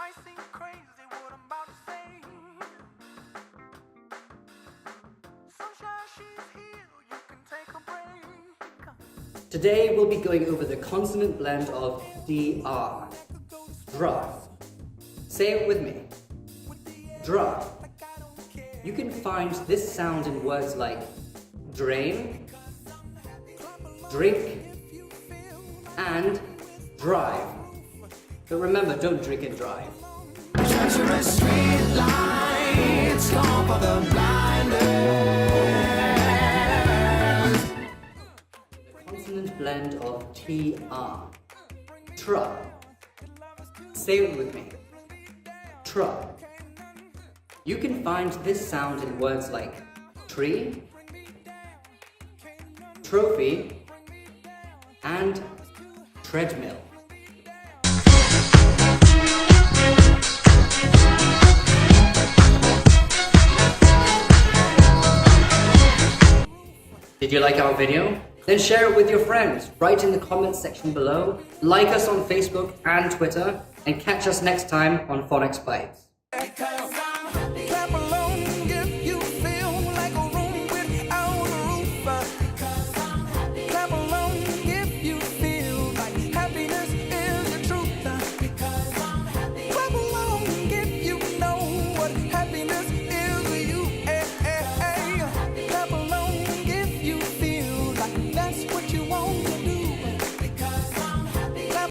might seem crazy what I'm about to say. Sunshine, she's here, you can take a break. Today we'll be going over the consonant blend of dr. Dra. Say it with me. Dra. You can find this sound in words like drain, drink, and drive. But remember, don't drink and drive. Treacherous street lights, gone for the blinders. Consonant blend of tr. Tra. Say it with me. Tra. You can find this sound in words like tree, trophy, and treadmill. Did you like our video? Then share it with your friends. Write in the comments section below, like us on Facebook and Twitter, and catch us next time on Phonics Bites.